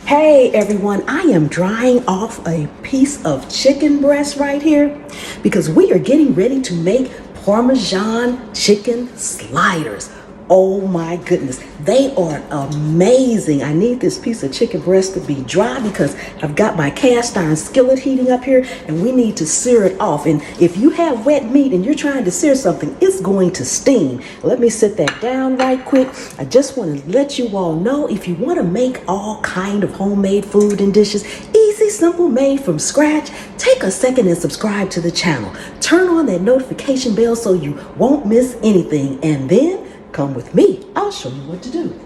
Hey everyone, I am drying off a piece of chicken breast right here because we are getting ready to make Parmesan chicken sliders. Oh my goodness, they are amazing. I need this piece of chicken breast to be dry because I've got my cast iron skillet heating up here and we need to sear it off. And if you have wet meat and you're trying to sear something, it's going to steam. Let me set that down right quick. I just want to let you all know, if you want to make all kind of homemade food and dishes, easy, simple, made from scratch, take a second and subscribe to the channel. Turn on that notification bell so you won't miss anything, and then come with me. I'll show you what to do.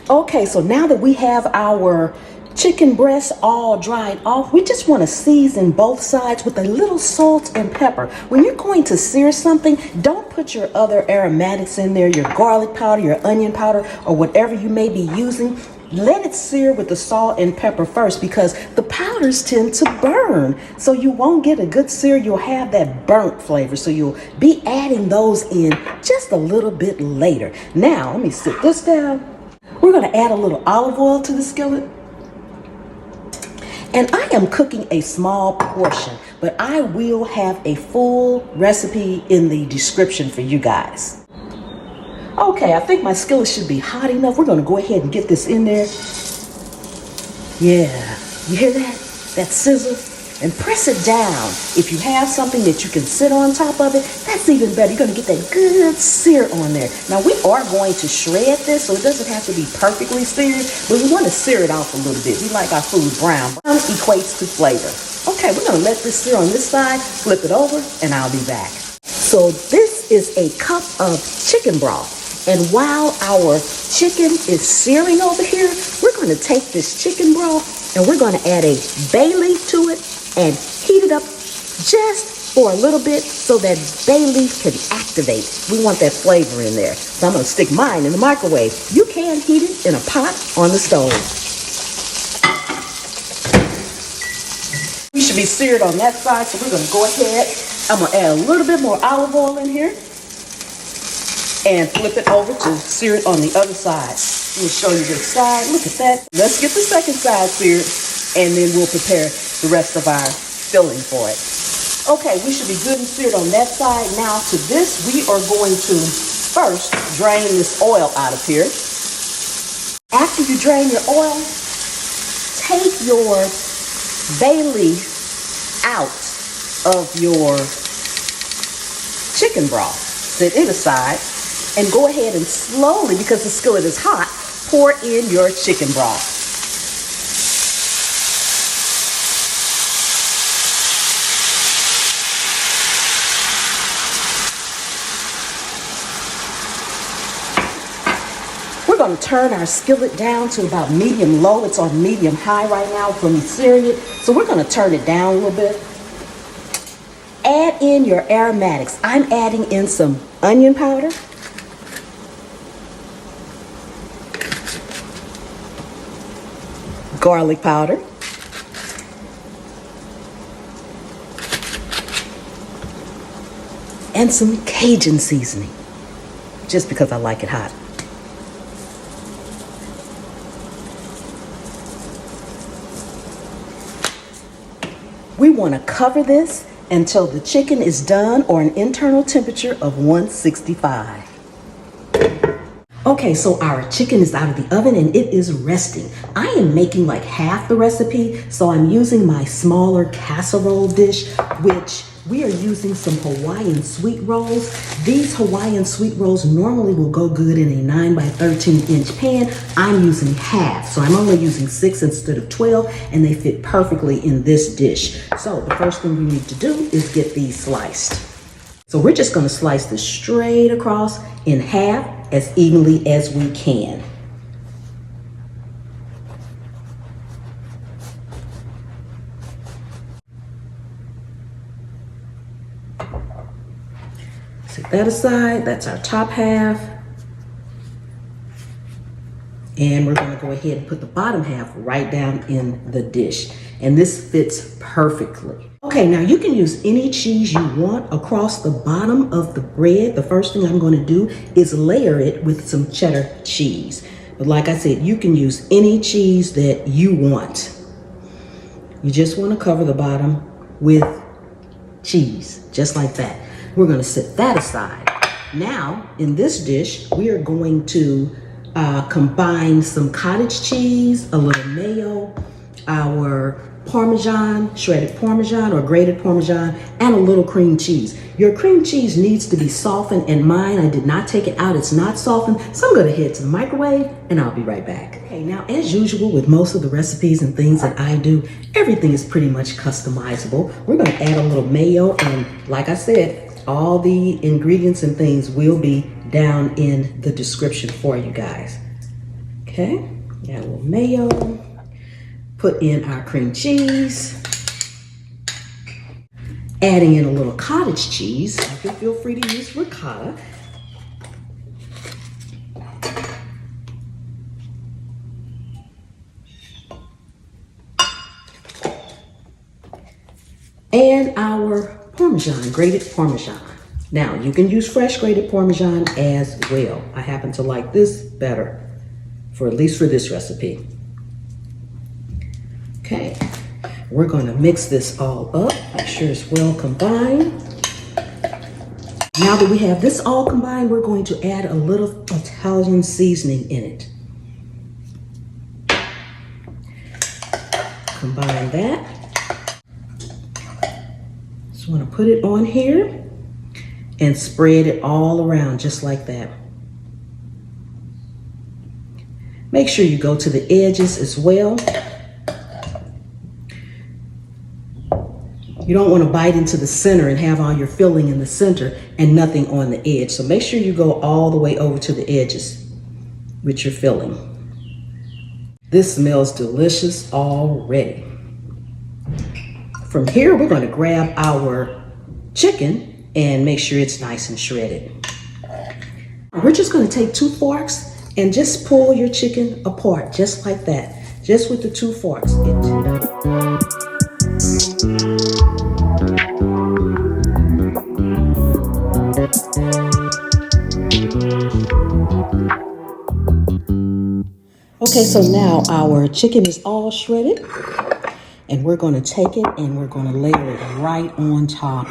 Okay, so now that we have our chicken breast all dried off, we just want to season both sides with a little salt and pepper. When you're going to sear something, don't put your other aromatics in there, your garlic powder, your onion powder, or whatever you may be using. Let it sear with the salt and pepper first because the powders tend to burn. So you won't get a good sear. You'll have that burnt flavor. So you'll be adding those in just a little bit later. Now, let me sit this down. We're going to add a little olive oil to the skillet. And I am cooking a small portion, but I will have a full recipe in the description for you guys. Okay, I think my skillet should be hot enough. We're gonna go ahead and get this in there. Yeah, you hear that? That sizzle? And press it down. If you have something that you can sit on top of it, that's even better. You're gonna get that good sear on there. Now we are going to shred this, so it doesn't have to be perfectly seared, but we wanna sear it off a little bit. We like our food brown. Brown equates to flavor. Okay, we're gonna let this sear on this side, flip it over, and I'll be back. So this is a cup of chicken broth. And while our chicken is searing over here, we're going to take this chicken broth and we're going to add a bay leaf to it and heat it up just for a little bit so that bay leaf can activate. We want that flavor in there. So I'm going to stick mine in the microwave. You can heat it in a pot on the stove. We should be seared on that side, so we're going to go ahead. I'm going to add a little bit more olive oil in here and flip it over to sear it on the other side. We'll show you this side. Look at that. Let's get the second side seared, and then we'll prepare the rest of our filling for it. Okay, we should be good and seared on that side. Now to this, we are going to first drain this oil out of here. After you drain your oil, take your bay leaf out of your chicken broth. Set it aside. And go ahead and slowly, because the skillet is hot, pour in your chicken broth. We're going to turn our skillet down to about medium low. It's on medium high right now for me searing it. So we're going to turn it down a little bit. Add in your aromatics. I'm adding in some onion powder. Garlic powder, and some Cajun seasoning, just because I like it hot. We want to cover this until the chicken is done or an internal temperature of 165. Okay, so our chicken is out of the oven and it is resting. I am making like half the recipe, so I'm using my smaller casserole dish, which we are using some Hawaiian Sweet Rolls. These Hawaiian Sweet Rolls normally will go good in a 9 by 13 inch pan. I'm using half, so I'm only using 6 instead of 12, and they fit perfectly in this dish. So the first thing we need to do is get these sliced. So we're just going to slice this straight across in half as evenly as we can. Set that aside. That's our top half. And we're going to go ahead and put the bottom half right down in the dish. And this fits perfectly. Okay, now you can use any cheese you want across the bottom of the bread. The first thing I'm going to do is layer it with some cheddar cheese. But like I said, you can use any cheese that you want. You just want to cover the bottom with cheese, just like that. We're going to set that aside. Now, in this dish, we are going to combine some cottage cheese, a little mayo, our Parmesan, shredded Parmesan or grated Parmesan, and a little cream cheese. Your cream cheese needs to be softened, and mine, I did not take it out. It's not softened, so I'm gonna head to the microwave and I'll be right back. Okay, now as usual with most of the recipes and things that I do, everything is pretty much customizable. We're gonna add a little mayo, and like I said, all the ingredients and things will be down in the description for you guys. Okay, add a little mayo. Put in our cream cheese, adding in a little cottage cheese. You can feel free to use ricotta. And our Parmesan, grated Parmesan. Now, you can use fresh grated Parmesan as well. I happen to like this better, at least for this recipe. Okay, we're going to mix this all up, make sure it's well combined. Now that we have this all combined, we're going to add a little Italian seasoning in it. Combine that. Just want to put it on here and spread it all around just like that. Make sure you go to the edges as well. You don't want to bite into the center and have all your filling in the center and nothing on the edge. So make sure you go all the way over to the edges with your filling. This smells delicious already. From here, we're going to grab our chicken and make sure it's nice and shredded. We're just going to take 2 forks and just pull your chicken apart just like that. Just with the 2 forks. Okay, so now our chicken is all shredded, and we're going to take it and we're going to layer it right on top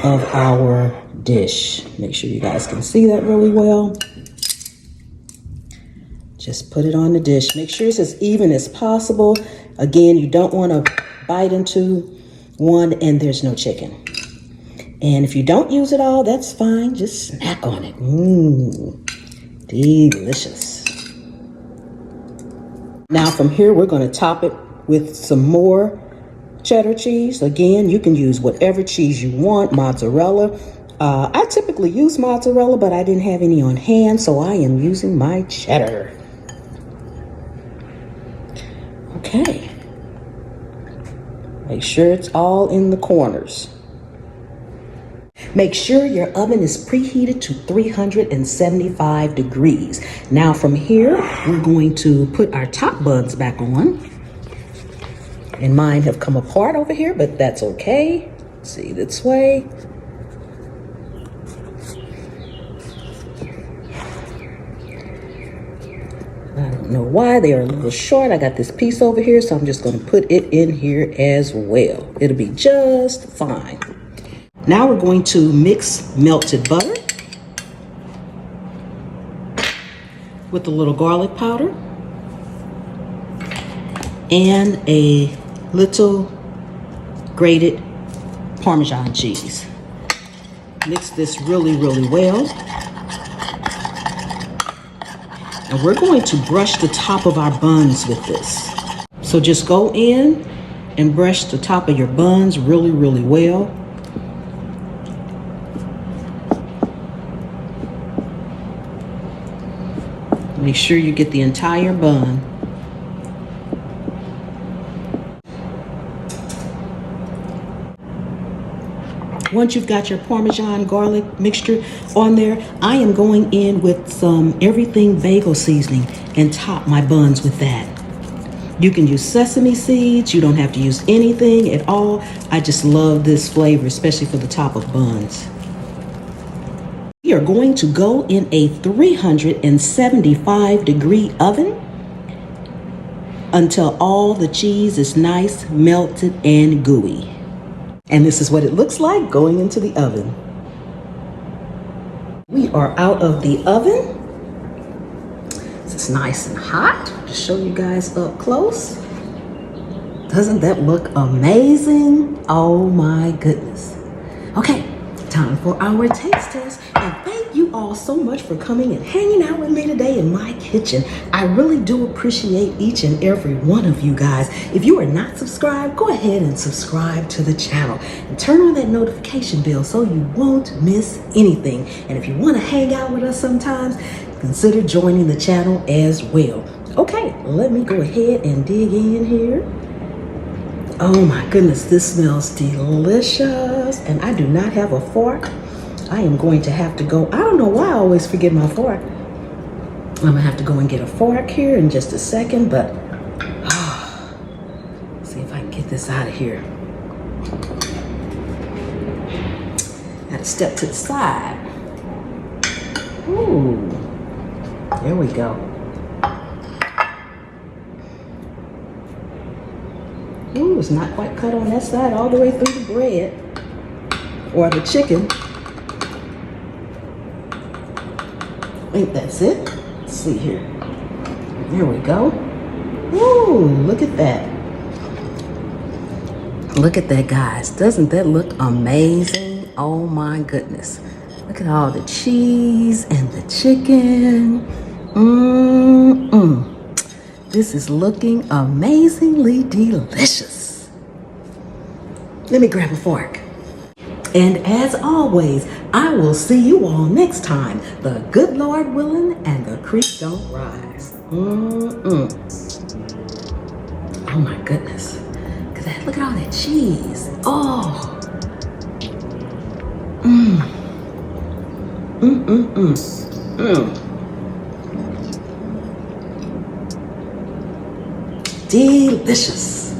of our dish. Make sure you guys can see that really well. Just put it on the dish. Make sure it's as even as possible. Again, you don't want to bite into one and there's no chicken. And if you don't use it all, that's fine. Just snack on it. Delicious. Now from here, we're going to top it with some more cheddar cheese. Again, you can use whatever cheese you want, mozzarella. I typically use mozzarella, but I didn't have any on hand, so I am using my cheddar. Okay. Make sure it's all in the corners. Make sure your oven is preheated to 375 degrees. Now from here, we're going to put our top buns back on. And mine have come apart over here, but that's okay. See this way. I don't know why they are a little short. I got this piece over here, so I'm just going to put it in here as well. It'll be just fine. Now we're going to mix melted butter with a little garlic powder and a little grated Parmesan cheese. Mix this really, really well. And we're going to brush the top of our buns with this. So just go in and brush the top of your buns really, really well. Make sure you get the entire bun. Once you've got your Parmesan garlic mixture on there, I am going in with some everything bagel seasoning and top my buns with that. You can use sesame seeds. You don't have to use anything at all. I just love this flavor, especially for the top of buns. we are going to go in a 375-degree oven until all the cheese is nice, melted, and gooey. And this is what it looks like going into the oven. We are out of the oven. It's nice and hot. To show you guys up close. Doesn't that look amazing? Oh my goodness. Okay, time for our taste test. And thank you all so much for coming and hanging out with me today in my kitchen. I really do appreciate each and every one of you guys. If you are not subscribed, go ahead and subscribe to the channel and turn on that notification bell so you won't miss anything. And if you want to hang out with us sometimes, consider joining the channel as well. Okay, let me go ahead and dig in here. Oh my goodness, this smells delicious. And I do not have a fork. I am going to have to go. I don't know why I always forget my fork. I'm gonna have to go and get a fork here in just a second, but see if I can get this out of here. Gotta step to the side. Ooh, there we go. Ooh, it's not quite cut on that side all the way through the bread or the chicken. I think that's it. Let's see here. There we go. Ooh, look at that. Look at that, guys. Doesn't that look amazing? Oh my goodness. Look at all the cheese and the chicken. This is looking amazingly delicious. Let me grab a fork. And as always, I will see you all next time. The good Lord willing and the creek don't rise. Oh my goodness. Look at all that cheese. Oh. Delicious.